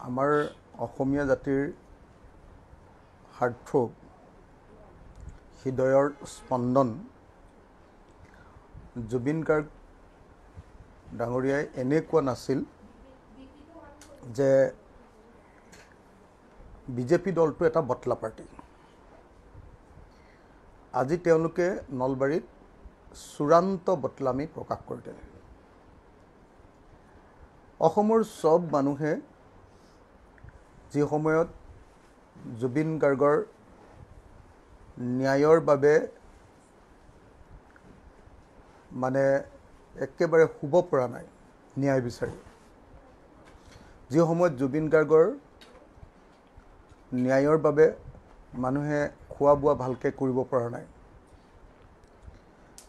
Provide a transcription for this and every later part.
আমাৰ অসমীয়া জাতিৰ হাৰ্টথ্ৰব হৃদয়ৰ স্পন্দন জুবিন গাৰ্গ ডাঙৰীয়াই এনেকুৱা নাছিল যে বিজেপি দলটো এটা বটলা পাৰ্টি। আজি তেওঁলোকে নলবাৰীত চূড়ান্ত বটলামি প্ৰকাশ কৰি দিলে। অসমৰ সব মানুহে যি সময়ত জুবিন গাৰ্গৰ ন্যায়ৰ বাবে মানে একেবাৰে শুব পৰা নাই ন্যায় বিচাৰি, যি সময়ত জুবিন গাৰ্গৰ ন্যায়ৰ বাবে মানুহে খোৱা বোৱা ভালকৈ কৰিব পৰা নাই,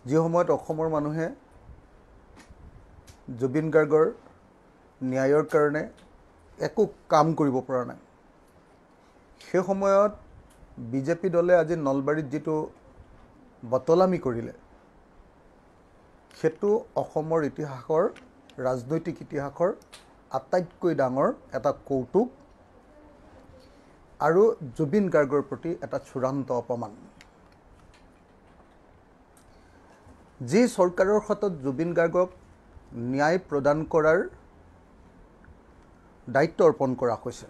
যি সময়ত অসমৰ মানুহে জুবিন গাৰ্গৰ ন্যায়ৰ কাৰণে একো কাম কৰিব পৰা নাই, সেই সময়ত বিজেপি দলে আজি নলবাৰীত যিটো বটলামি কৰিলে সেইটো অসমৰ ইতিহাসৰ ৰাজনৈতিক ইতিহাসৰ আটাইতকৈ ডাঙৰ এটা কৌতুক আৰু জুবিন গাৰ্গৰ প্ৰতি এটা চূড়ান্ত অপমান। যি চৰকাৰৰ হাতত জুবিন গাৰ্গক ন্যায় প্ৰদান কৰাৰ দায়িত্ব অৰ্পণ কৰা হৈছে,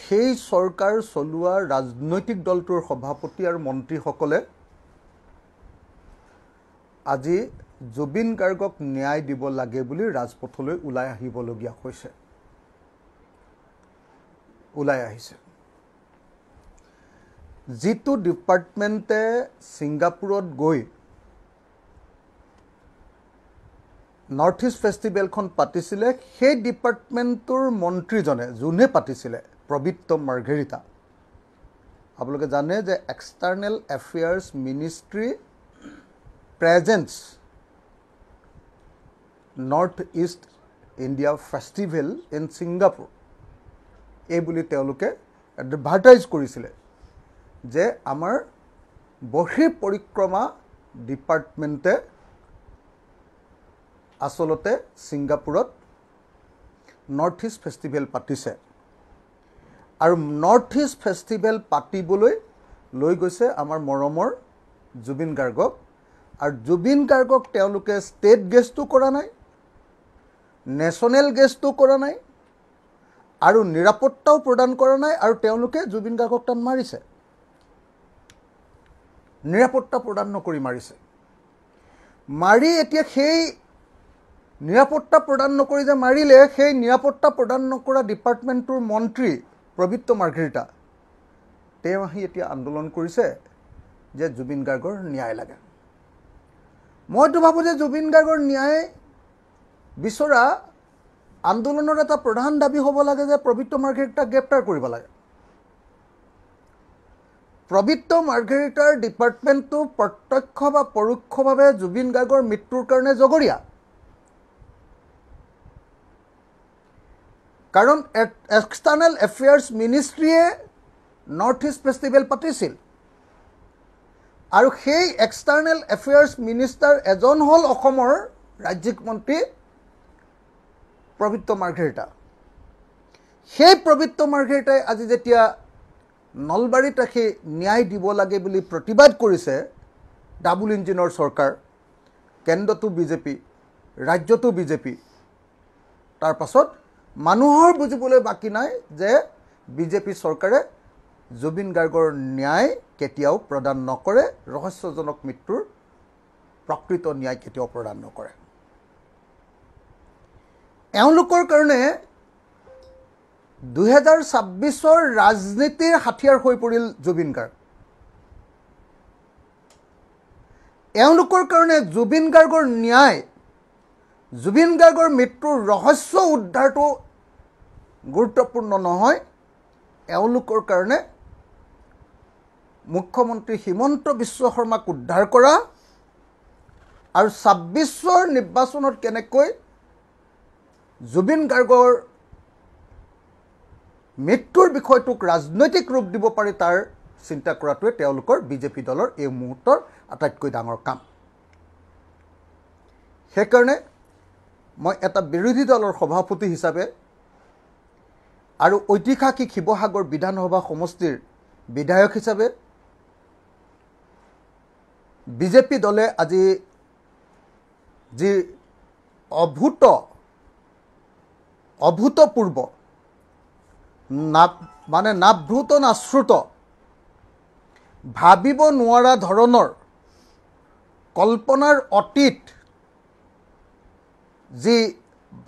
সেই চৰকাৰ চলোৱা ৰাজনৈতিক দলটোৰ সভাপতি আৰু মন্ত্ৰীসকলে আজি জুবিন গাৰ্গক ন্যায় দিব লাগে বুলি ৰাজপথলৈ ওলাই আহিবলগীয়া হৈছে, ওলাই আহিছে। যিটো ডিপাৰ্টমেণ্টে ছিংগাপুৰত গৈ নৰ্থ ইষ্ট ফেষ্টিভেলখন পাতিছিলে, সেই ডিপাৰ্টমেণ্টটোৰ মন্ত্ৰীজনে যোনে পাতিছিলে প্ৰবীত্ৰ মাৰ্ঘেৰিটা, আপোনালোকে জানে যে external affairs ministry presence north east India festival in Singapore এই বুলি তেওঁলোকে এডভাৰটাইজ কৰিছিলে যে আমাৰ বহিৰ পৰিক্ৰমা ডিপাৰ্টমেণ্টে আচলতে ছিংগাপুৰত নৰ্থ ইষ্ট ফেষ্টিভেল পাতিছে আৰু নৰ্থ ইষ্ট ফেষ্টিভেল পাতিবলৈ লৈ গৈছে আমাৰ মৰমৰ জুবিন গাৰ্গক, আৰু জুবিন গাৰ্গক তেওঁলোকে ষ্টেট গেষ্টটো কৰা নাই, নেশ্যনেল গেষ্টটো কৰা নাই আৰু নিৰাপত্তাও প্ৰদান কৰা নাই, আৰু তেওঁলোকে জুবিন গাৰ্গক টান মাৰিছে, নিৰাপত্তা প্ৰদান নকৰি মাৰিছে। মাৰি এতিয়া সেই নিৰাপত্তা প্ৰদান নকৰি যে মাৰিলে, সেই নিৰাপত্তা প্ৰদান নকৰা ডিপাৰ্টমেণ্টটোৰ মন্ত্ৰী প্ৰবীত্ৰ মাৰ্ঘেৰিটা তেওঁ আহি এতিয়া আন্দোলন কৰিছে যে জুবিন গাৰ্গৰ ন্যায় লাগে। মইতো ভাবোঁ যে জুবিন গাৰ্গৰ ন্যায় বিচৰা আন্দোলনৰ এটা প্ৰধান দাবী হ'ব লাগে যে প্ৰবীত্ৰ মাৰ্ঘেৰিটাক গ্ৰেপ্তাৰ কৰিব লাগে। প্ৰবীত্ৰ মাৰ্ঘেৰিটাৰ ডিপাৰ্টমেণ্টটো প্ৰত্যক্ষ বা পৰোক্ষভাৱে জুবিন গাৰ্গৰ মৃত্যুৰ কাৰণে জগৰীয়া, কাৰণ এক্সটাৰ্নেল এফেয়াৰ্ছ মিনিষ্ট্ৰীয়ে নৰ্থ ইষ্ট ফেষ্টিভেল পাতিছিল আৰু সেই এক্সটাৰ্নেল এফেয়াৰ্ছ মিনিষ্টাৰ এজন হ'ল অসমৰ ৰাজ্যিক মন্ত্ৰী প্ৰবীত্ৰ মাৰ্ঘেৰিটা। সেই প্ৰবীত্ৰ মাৰ্ঘেৰিটাই আজি যেতিয়া নলবাৰীত ৰাখি ন্যায় দিব লাগে বুলি প্ৰতিবাদ কৰিছে, ডাবুল ইঞ্জিনৰ চৰকাৰ, কেন্দ্ৰতো বিজেপি, ৰাজ্যতো বিজেপি, তাৰ পাছত মানুহৰ বুজিবলৈ বাকী নাই যে বিজেপি চৰকাৰে জুবিন গাৰ্গৰ ন্যায় কেতিয়াও প্ৰদান নকৰে, ৰহস্যজনক মৃত্যুৰ প্ৰকৃত ন্যায় কেতিয়াও প্ৰদান নকৰে। এওঁলোকৰ কাৰণে 2026 ৰাজনীতিৰ হাথিয়াৰ হৈ পৰিল জুবিন গাৰ্গ। এওঁলোকৰ কাৰণে জুবিন গাৰ্গৰ ন্যায়, জুবিন গাৰ্গৰ মৃত্যুৰ ৰহস্য উদ্ধাৰটো গুৰুত্বপূৰ্ণ নহয়, এওঁলোকৰ কাৰণে মুখ্যমন্ত্ৰী হিমন্ত বিশ্ব শৰ্মাক উদ্ধাৰ কৰা আৰু 26ৰ নিৰ্বাচনত কেনেকৈ জুবিন গাৰ্গৰ মৃত্যুৰ বিষয়টোক ৰাজনৈতিক ৰূপ দিব পাৰি তাৰ চিন্তা কৰাটোৱে তেওঁলোকৰ বিজেপি দলৰ এই মুহূৰ্তৰ আটাইতকৈ ডাঙৰ কাম। সেইকাৰণে মই এটা বিৰোধী দলৰ সভাপতি হিচাপে আৰু ঐতিহাসিক শিৱসাগৰ বিধানসভা সমষ্টিৰ বিধায়ক হিচাপে বিজেপি দলে আজি যি অভূতপূৰ্ব মানে নাভূত নাশ্ৰুত ভাবিব নোৱাৰা ধৰণৰ কল্পনাৰ অতীত যি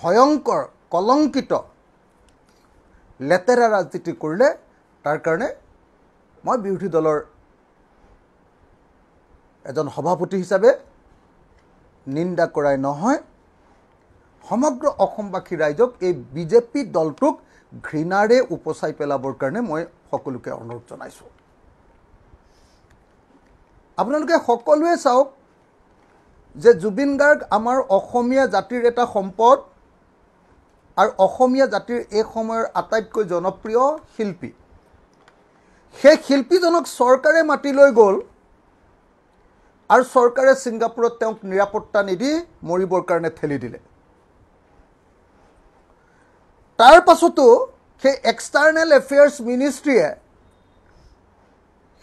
ভয়ংকৰ কলংকিত লেতেৰা ৰাজনীতি কৰিলে তাৰ কাৰণে মই বিৰোধী দলৰ এজন সভাপতি হিচাপে নিন্দা কৰাই নহয় সমগ্ৰ অসমবাসী ৰাইজক এই বিজেপি দলটোক ঘৃণাৰে উপচাই পেলাবৰ কাৰণে মই সকলোকে অনুৰোধ জনাইছোঁ। আপোনালোকে সকলোৱে চাওক যে জুবিন গাৰ্গ আমাৰ অসমীয়া জাতিৰ এটা সম্পদ আৰু অসমীয়া জাতিৰ এই সময়ৰ আটাইতকৈ জনপ্ৰিয় শিল্পী। সেই শিল্পীজনক চৰকাৰে মাতি লৈ গ'ল আৰু চৰকাৰে ছিংগাপুৰত তেওঁক নিৰাপত্তা নিদি মৰিবৰ কাৰণে ঠেলি দিলে। তাৰ পাছতো সেই এক্সটাৰ্নেল এফেয়াৰ্ছ মিনিষ্ট্ৰীয়ে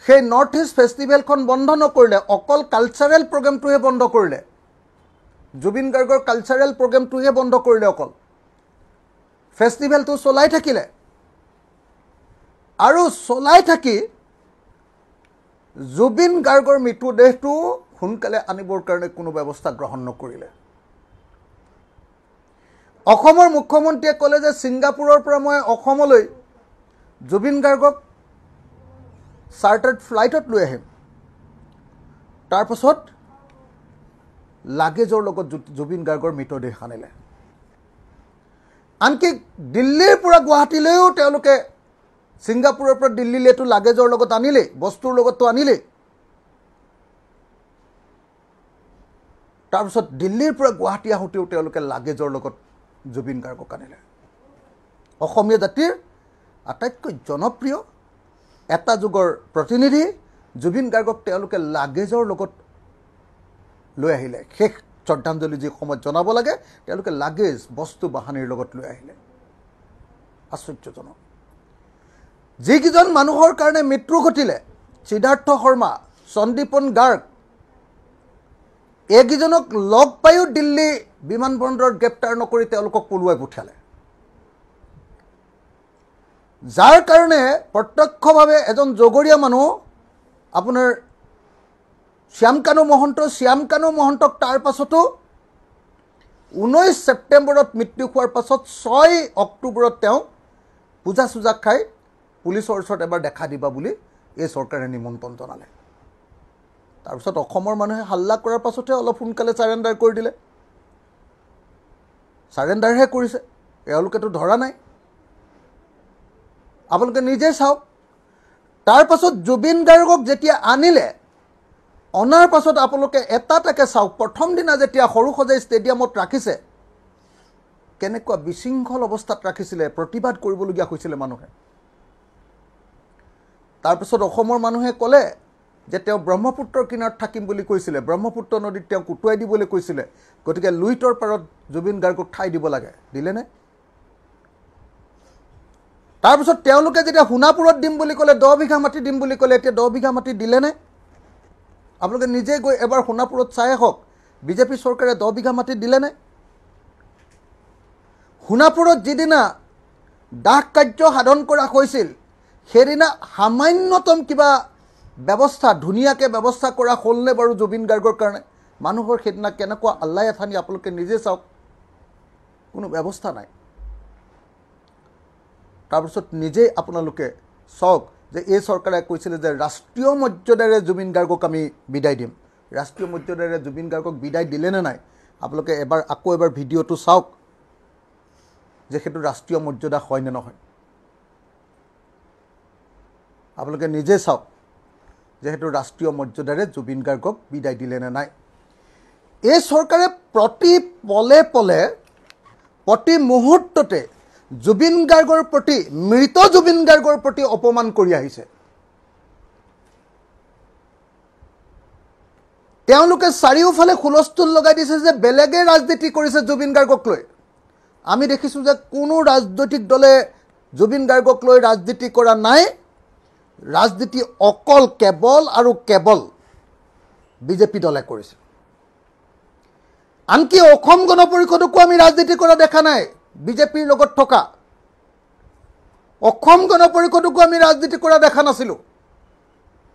সেই নৰ্থ ইষ্ট ফেষ্টিভেলখন বন্ধ নকৰিলে, অকল কালচাৰেল প্ৰগ্ৰেমটোহে বন্ধ কৰিলে। জুবিন গাৰ্গৰ কালচাৰেল প্ৰগ্ৰেমটোহে বন্ধ কৰিলে, অকল ফেষ্টিভেলটো চলাই থাকিলে আৰু চলাই থাকি জুবিন গাৰ্গৰ মৃতদেহটো সোনকালে আনিবৰ কাৰণে কোনো ব্যৱস্থা গ্ৰহণ নকৰিলে। অসমৰ মুখ্যমন্ত্ৰীয়ে ক'লে যে ছিংগাপুৰৰ পৰা মই অসমলৈ জুবিন গাৰ্গক চাৰ্টাৰ্ড ফ্লাইটত লৈ আহিম। তাৰপাছত লাগেজৰ লগত জুবিন গাৰ্গৰ মৃতদেহ আনিলে। আনকি দিল্লীৰ পৰা গুৱাহাটীলৈও তেওঁলোকে ছিংগাপুৰৰ পৰা দিল্লীলৈতো লাগেজৰ লগত আনিলেই, বস্তুৰ লগততো আনিলেই। তাৰপিছত দিল্লীৰ পৰা গুৱাহাটী আহোঁতেও তেওঁলোকে লাগেজৰ লগত জুবিন গাৰ্গক আনিলে। অসমীয়া জাতিৰ আটাইতকৈ জনপ্ৰিয় এটা যুগৰ প্ৰতিনিধি জুবিন গাৰ্গক তেওঁলোকে লাগেজৰ লগত লৈ আহিলে। শেষ শ্ৰদ্ধাঞ্জলি যি সময়ত জনাব লাগে তেওঁলোকে লাগেজ বস্তু বাহানিৰ লগত লৈ আহিলে। আশ্চৰ্যজনক। যিকেইজন মানুহৰ কাৰণে মৃত্যু ঘটিলে, সিদ্ধাৰ্থ শৰ্মা, সন্দীপন গাৰ্গ, এইকেইজনক লগ পায়ো দিল্লী বিমানবন্দৰত গ্ৰেপ্তাৰ নকৰি তেওঁলোকক পলুৱাই পঠিয়ালে। যাৰ কাৰণে প্ৰত্যক্ষভাৱে এজন জগৰীয়া মানুহ আপোনাৰ শ্যামকানু মহন্তক তাৰ পাছতো 19 ছেপ্টেম্বৰত মৃত্যু হোৱাৰ পাছত 6 অক্টোবৰত তেওঁ পূজা চূজা খাই পুলিচৰ ওচৰত এবাৰ দেখা দিবা বুলি এই চৰকাৰে নিমন্ত্ৰণ জনালে। তাৰপিছত অসমৰ মানুহে হাল্লা কৰাৰ পাছতহে অলপ সোনকালে চাৰেণ্ডাৰ কৰি দিলে। চাৰেণ্ডাৰহে কৰিছে, এওঁলোকেতো ধৰা নাই। আপোনালোকে নিজে চাওক। তাৰ পাছত জুবিন গাৰ্গক যেতিয়া আনিলে, অনাৰ পাছত আপোনালোকে এটাকে চাওক, প্ৰথম দিনা যেতিয়া সৰুসজাই ষ্টেডিয়ামত ৰাখিছে কেনেকুৱা বিশৃংখল অৱস্থাত ৰাখিছিলে, প্ৰতিবাদ কৰিবলগীয়া হৈছিলে মানুহে। তাৰপিছত অসমৰ মানুহে ক'লে যে তেওঁ ব্ৰহ্মপুত্ৰৰ কিনাৰত থাকিম বুলি কৈছিলে, ব্ৰহ্মপুত্ৰ নদীত তেওঁক উটুৱাই দিবলৈ কৈছিলে, গতিকে লুইতৰ পাৰত জুবিন গাৰ্গক ঠাই দিব লাগে। দিলেনে? তাৰপিছত তেওঁলোকে যেতিয়া সোণাপুৰত দিম বুলি ক'লে, 10 বিঘা মাটি দিম বুলি ক'লে, এতিয়া 10 বিঘা মাটি দিলেনে? আপোনালোকে নিজে গৈ এবাৰ সোণাপুৰত চাই আহক, বিজেপি চৰকাৰে 10 বিঘা মাটি দিলেনে? সোণাপুৰত যিদিনা দাহ কাৰ্য সাধন কৰা হৈছিল, সেইদিনা সামান্যতম কিবা ব্যৱস্থা, ধুনীয়াকৈ ব্যৱস্থা কৰা হ'লনে বাৰু জুবিন গাৰ্গৰ কাৰণে? মানুহৰ সেইদিনা কেনেকুৱা আল্লাই আথানি আপোনালোকে নিজে চাওক, কোনো ব্যৱস্থা নাই। তাৰপিছত নিজেই আপোনালোকে চাওক যে এই চৰকাৰে কৈছিলে যে ৰাষ্ট্ৰীয় মৰ্যাদাৰে জুবিন গাৰ্গক আমি বিদায় দিম। ৰাষ্ট্ৰীয় মৰ্যাদাৰে জুবিন গাৰ্গক বিদায় দিলেনে নাই? আপোনালোকে আকৌ এবাৰ ভিডিঅ'টো চাওক যে সেইটো ৰাষ্ট্ৰীয় মৰ্যাদা হয় নে নহয়। আপোনালোকে নিজে চাওক যে সেইটো ৰাষ্ট্ৰীয় মৰ্যাদাৰে জুবিন গাৰ্গক বিদায় দিলে নে নাই। এই চৰকাৰে প্ৰতি পলে পলে প্ৰতি মুহূৰ্ততে জুবিন গাৰ্গৰ প্ৰতি, মৃত জুবিন গাৰ্গৰ প্ৰতি অপমান কৰি আহিছে। তেওঁলোকে চাৰিওফালে হুলস্থুল লগাই দিছে যে বেলেগে ৰাজনীতি কৰিছে জুবিন গাৰ্গক লৈ। আমি দেখিছোঁ যে কোনো ৰাজনৈতিক দলে জুবিন গাৰ্গক লৈ ৰাজনীতি কৰা নাই। ৰাজনীতি অকল কেৱল আৰু কেৱল বিজেপি দলে কৰিছে। আনকি অসম গণ পৰিষদকো আমি ৰাজনীতি কৰা দেখা নাই। বিজেপিৰ লগত থকা অসম গণ পৰিষদকো আমি ৰাজনীতি কৰা দেখা নাছিলোঁ।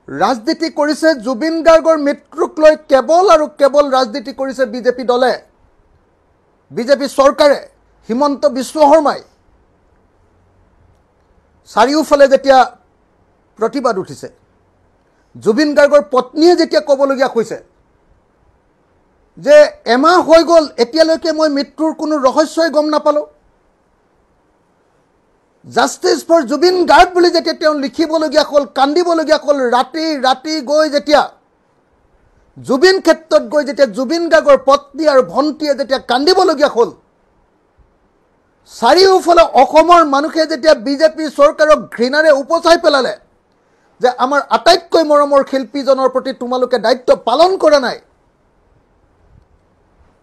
ৰাজনীতি কৰিছে জুবিন গাৰ্গৰ মৃত্যুক লৈ কেৱল আৰু কেৱল ৰাজনীতি কৰিছে বিজেপি দলে, বিজেপি চৰকাৰে, হিমন্ত বিশ্ব শৰ্মাই। চাৰিওফালে যেতিয়া প্ৰতিবাদ উঠিছে, জুবিন গাৰ্গৰ পত্নীয়ে যেতিয়া ক'বলগীয়া হৈছে যে এমাহ হৈ গ'ল এতিয়ালৈকে মই মৃত্যুৰ কোনো ৰহস্যই গম নাপালোঁ, জাষ্টিছ ফৰ জুবিন গাৰ্গ বুলি যেতিয়া তেওঁ লিখিবলগীয়া হ'ল, কান্দিবলগীয়া হ'ল, ৰাতি ৰাতি গৈ যেতিয়া জুবিন ক্ষেত্ৰত গৈ যেতিয়া জুবিন গাৰ্গৰ পত্নী আৰু ভণ্টীয়ে যেতিয়া কান্দিবলগীয়া হ'ল, চাৰিওফালে অসমৰ মানুহে যেতিয়া বিজেপি চৰকাৰক ঘৃণাৰে উপচাই পেলালে যে আমাৰ আটাইতকৈ মৰমৰ শিল্পীজনৰ প্ৰতি তোমালোকে দায়িত্ব পালন কৰা নাই,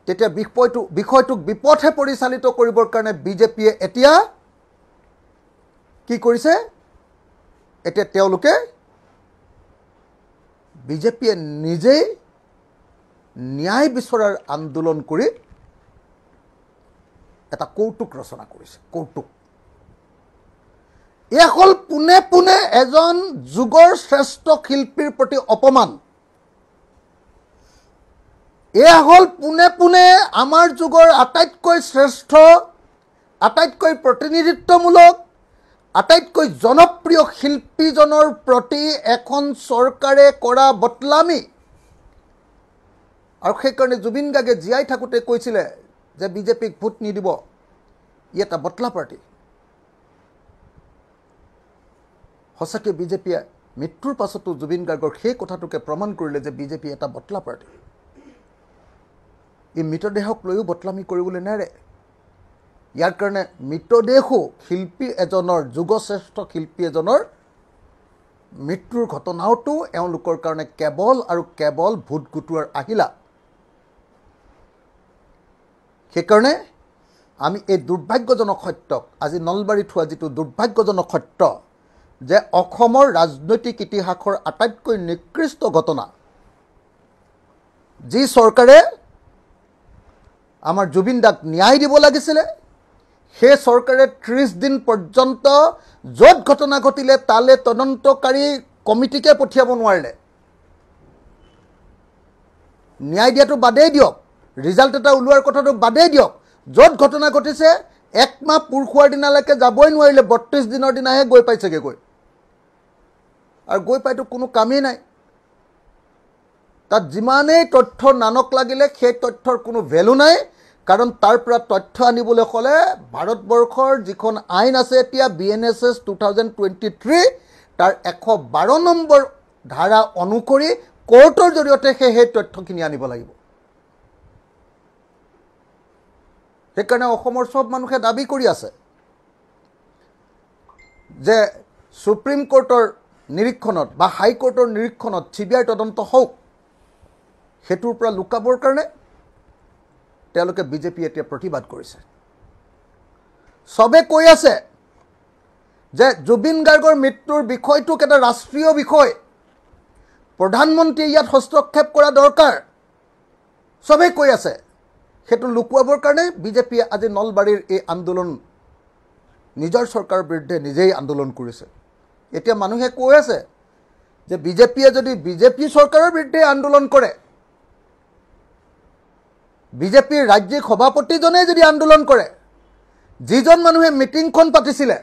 তেতিয়া বিষয়টোক বিপথে পৰিচালিত কৰিবৰ কাৰণে বিজেপিয়ে এতিয়া কি কৰিছে? এতিয়া তেওঁলোকে বিজেপিয়ে নিজেই ন্যায় বিচৰাৰ আন্দোলন কৰি এটা কৌতুক ৰচনা কৰিছে। কৌতুক এয়া হ'ল পোনে পোনে এজন যুগৰ শ্ৰেষ্ঠ শিল্পীৰ প্ৰতি অপমান। এয়া হ'ল পোনে পোনে আমাৰ যুগৰ আটাইতকৈ শ্ৰেষ্ঠ, আটাইতকৈ প্ৰতিনিধিত্বমূলক, আটাইতকৈ জনপ্ৰিয় শিল্পীজনৰ প্ৰতি এখন চৰকাৰে কৰা বদলামি। আৰু সেইকাৰণে জুবিন গাৰ্গে জীয়াই থাকোঁতে কৈছিলে যে বিজেপিক ভোট নিদিব, ই এটা বদলা পাৰ্টি। সঁচাকৈ বিজেপিয়ে মৃত্যুৰ পাছতো জুবিন গাৰ্গৰ সেই কথাটোকে প্ৰমাণ কৰিলে যে বিজেপি এটা বদলা পাৰ্টি। ই মৃতদেহক লৈও বদলামি কৰিবলৈ নেৰে। ইয়াৰ কাৰণে মৃতদেহো শিল্পী এজনৰ, যুগশ্ৰেষ্ঠ শিল্পী এজনৰ মৃত্যুৰ ঘটনাওতো এওঁলোকৰ কাৰণে কেৱল আৰু কেৱল ভোট গোটোৱাৰ আহিলা। সেইকাৰণে আমি এই দুৰ্ভাগ্যজনক সত্যক, আজি নলবাৰীত হোৱা যিটো দুৰ্ভাগ্যজনক সত্য যে অসমৰ ৰাজনৈতিক ইতিহাসৰ আটাইতকৈ নিকৃষ্ট ঘটনা, যি চৰকাৰে আমাৰ জুবিন দাক ন্যায় দিব লাগিছিলে, সেই চৰকাৰে 30 দিন পৰ্যন্ত য'ত ঘটনা ঘটিলে তালে তদন্তকাৰী কমিটিকে পঠিয়াব নোৱাৰিলে। ন্যায় দিয়াটো বাদেই দিয়ক, ৰিজাল্ট এটা ওলোৱাৰ কথাটো বাদেই দিয়ক, য'ত ঘটনা ঘটিছে 1 মাহ পুৰ খোৱাৰ দিনালৈকে যাবই নোৱাৰিলে, 32 দিনৰ দিনাহে গৈ পাইছেগৈ। আৰু গৈ পাইতো কোনো কামেই নাই। তাত যিমানেই তথ্য নানক লাগিলে সেই তথ্যৰ কোনো ভেলু নাই, কাৰণ তাৰ পৰা তথ্য আনিবলৈ হ'লে ভাৰতবৰ্ষৰ যিখন আইন আছে এতিয়া BNSS 2023 তাৰ 112 নম্বৰ ধাৰা অনুসৰি কোৰ্টৰ জৰিয়তে সেই তথ্যখিনি আনিব লাগিব। সেইকাৰণে অসমৰ সব মানুহে দাবী কৰি আছে যে সুপ্ৰিম কোৰ্টৰ নিৰীক্ষণত বা হাইকোৰ্টৰ নিৰীক্ষণত CBI তদন্ত হওক, সেইটোৰ পৰা লুকাবৰ কাৰণে তেওঁলোকে বিজেপি এতিয়া প্ৰতিবাদ কৰিছে। সবে কৈ আছে যে জুবিন গাৰ্গৰ মৃত্যুৰ বিষয়টোক এটা ৰাষ্ট্ৰীয় বিষয়, প্ৰধানমন্ত্ৰীয়ে ইয়াত হস্তক্ষেপ কৰা দৰকাৰ, সবে কৈ আছে। সেইটো লুকুৱাবৰ কাৰণে বিজেপিয়ে আজি নলবাৰীৰ এই আন্দোলন নিজৰ চৰকাৰৰ বিৰুদ্ধে নিজেই আন্দোলন কৰিছে। এতিয়া মানুহে কৈ আছে যে বিজেপিয়ে যদি বিজেপি চৰকাৰৰ বিৰুদ্ধে আন্দোলন কৰে, বিজেপিৰ ৰাজ্যিক সভাপতিজনে যদি আন্দোলন কৰে, যিজন মানুহে মিটিংখন পাতিছিলে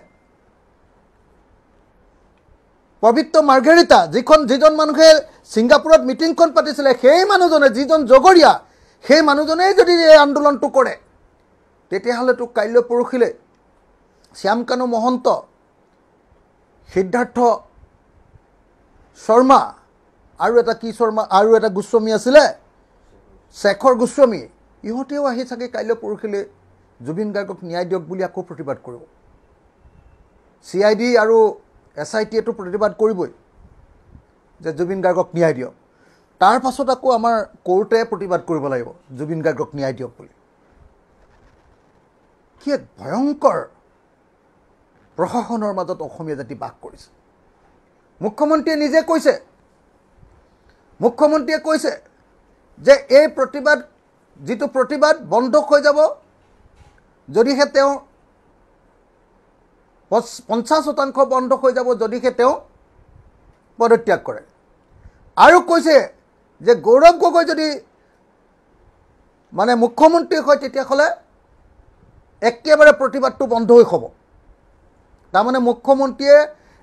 পবিত্ৰ মাৰ্ঘেৰিটা, যিজন মানুহে ছিংগাপুৰত মিটিংখন পাতিছিলে, সেই মানুহজনে, যিজন জগৰীয়া, সেই মানুহজনেই যদি এই আন্দোলনটো কৰে, তেতিয়াহ'লেতো কাইলৈ পৰহিলৈ শ্যামকানু মহন্ত, সিদ্ধাৰ্থ শৰ্মা আৰু এটা কি শৰ্মা আৰু এটা গোস্বামী আছিলে, শেখৰ গোস্বামী, ইহঁতেও আহি চাগে কাইলৈ পৰহিলৈ জুবিন গাৰ্গক ন্যায় দিয়ক বুলি আকৌ প্ৰতিবাদ কৰিব। CID আৰু SIT-য়েতো প্ৰতিবাদ কৰিবই যে জুবিন গাৰ্গক ন্যায় দিয়ক। তাৰ পাছত আকৌ আমাৰ কোৰ্টে প্ৰতিবাদ কৰিব লাগিব জুবিন গাৰ্গক ন্যায় দিয়ক বুলি। কি এক ভয়ংকৰ প্ৰশাসনৰ মাজত অসমীয়া জাতি বাস কৰিছে। মুখ্যমন্ত্ৰীয়ে নিজে কৈছে, মুখ্যমন্ত্ৰীয়ে কৈছে যে এই প্ৰতিবাদ যিটো প্ৰতিবাদ বন্ধ হৈ যাব যদিহে তেওঁ 50% বন্ধ হৈ যাব যদিহে তেওঁ পদত্যাগ কৰে। আৰু কৈছে যে গৌৰৱ গগৈ যদি মানে মুখ্যমন্ত্ৰী হয় তেতিয়াহ'লে একেবাৰে প্ৰতিবাদটো বন্ধ হৈ হ'ব। তাৰমানে মুখ্যমন্ত্ৰীয়ে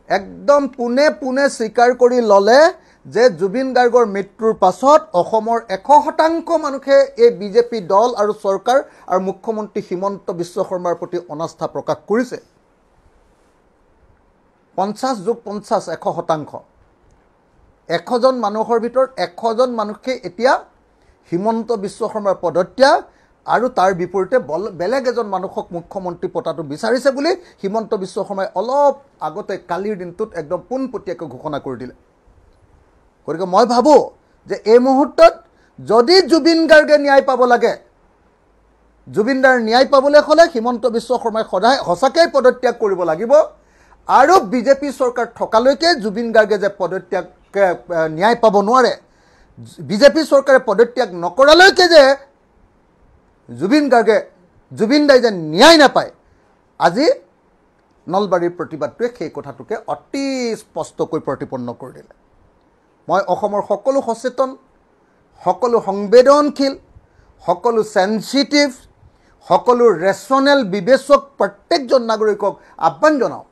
একদম পোনে পোনে স্বীকাৰ কৰি ল'লে যে জুবিন গাৰ্গৰ মৃত্যুৰ পাছত অসমৰ 100% মানুহে এই বিজেপি দল আৰু চৰকাৰ আৰু মুখ্যমন্ত্ৰী হিমন্ত বিশ্ব শৰ্মাৰ প্ৰতি অনাস্থা প্ৰকাশ কৰিছে। 50 + 50 100%। 100জন মানুহৰ ভিতৰত 100জন মানুহে এতিয়া হিমন্ত বিশ্ব শৰ্মাৰ পদত্যাগ আৰু তাৰ বিপৰীতে বেলেগ এজন মানুহক মুখ্যমন্ত্ৰী পতাটো বিচাৰিছে বুলি হিমন্ত বিশ্ব শৰ্মাই অলপ আগতে কালিৰ দিনটোত একদম পোনপটীয়াকৈ ঘোষণা কৰি দিলে। গতিকে মই ভাবোঁ যে এই মুহূৰ্তত যদি জুবিন গাৰ্গে ন্যায় পাব লাগে, জুবিনদাৰ ন্যায় পাবলৈ হ'লে হিমন্ত বিশ্ব শৰ্মাই সঁচাকৈ পদত্যাগ কৰিব লাগিব। আৰু বিজেপি চৰকাৰ থকালৈকে জুবিন গাৰ্গে যে পদত্যাগ ন্যায় পাব নোৱাৰে, বিজেপি চৰকাৰে পদত্যাগ নকৰালৈকে যে জুবিন দাই যে ন্যায় নাপায়, আজি নলবাৰীৰ প্ৰতিবাদটোৱে সেই কথাটোকে অতি স্পষ্টকৈ প্ৰতিপন্ন কৰি দিলে। মই অসমৰ সকলো সচেতন, সকলো সংবেদনশীল, সকলো সেন্সিটিভ, সকলো ৰেচনেল বিবেচক প্ৰত্যেকজন নাগৰিকক আহ্বান জনাওঁ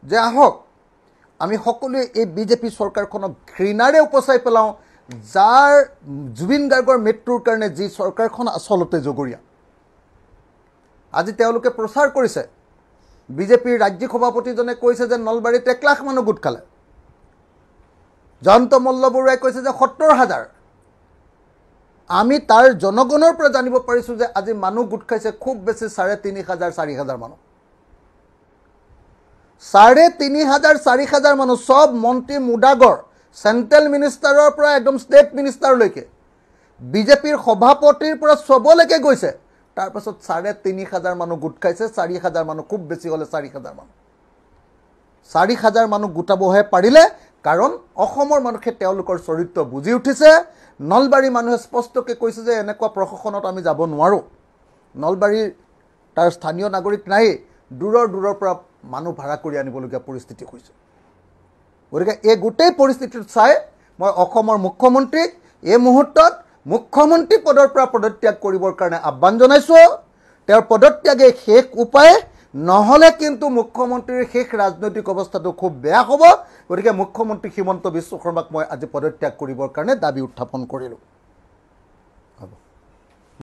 যে আহক আমি সকলোৱে এই বিজেপি চৰকাৰখনক ঘৃণাৰে উপচাই পেলাওঁ, যাৰ জুবিন গাৰ্গৰ মৃত্যুৰ কাৰণে যি চৰকাৰখন আচলতে জগৰীয়া। আজি তেওঁলোকে প্ৰচাৰ কৰিছে, বিজেপিৰ ৰাজ্যিক সভাপতিজনে কৈছে যে নলবাৰীত 1 লাখ মানুহ গোট খালে। জয়ন্ত মল্লবৰুৱাই কৈছে যে 70,000। আমি তাৰ জনগণৰ পৰা জানিব পাৰিছোঁ যে আজি মানুহ গোট খাইছে খুব বেছি 3,500 4,000 মানুহ। 3,500 4,000 মানুহ, সব মন্ত্ৰী মুদাগৰ, চেণ্ট্ৰেল মিনিষ্টাৰৰ পৰা একদম ষ্টেট মিনিষ্টাৰলৈকে, বিজেপিৰ সভাপতিৰ পৰা চবলৈকে গৈছে। তাৰপাছত 3,500 মানুহ গোট খাইছে, 4,000 মানুহ, খুব বেছি হ'লে 4,000 মানুহ। 4,000 মানুহ গোটাবহে পাৰিলে, কাৰণ অসমৰ মানুহে তেওঁলোকৰ চৰিত্ৰ বুজি উঠিছে। নলবাৰী মানুহে স্পষ্টকৈ কৈছে যে এনেকুৱা প্ৰশাসনত আমি যাব নোৱাৰোঁ। নলবাৰীৰ তাৰ স্থানীয় নাগৰিক নাই, দূৰৰ পৰা মানুহ ভাড়া কৰি আনিবলগীয়া পৰিস্থিতি হৈছে। গতিকে এই গোটেই পৰিস্থিতিটো চাই মই অসমৰ মুখ্যমন্ত্ৰীক এই মুহূৰ্তত মুখ্যমন্ত্ৰী পদৰ পৰা পদত্যাগ কৰিবৰ কাৰণে আহ্বান জনাইছোঁ। তেওঁৰ পদত্যাগে শেষ উপায়, নহ'লে কিন্তু মুখ্যমন্ত্ৰীৰ শেষ ৰাজনৈতিক অৱস্থাটো খুব বেয়া হ'ব। গতিকে মুখ্যমন্ত্ৰী হিমন্ত বিশ্ব শৰ্মাক মই আজি পদত্যাগ কৰিবৰ কাৰণে দাবী উত্থাপন কৰিলোঁ।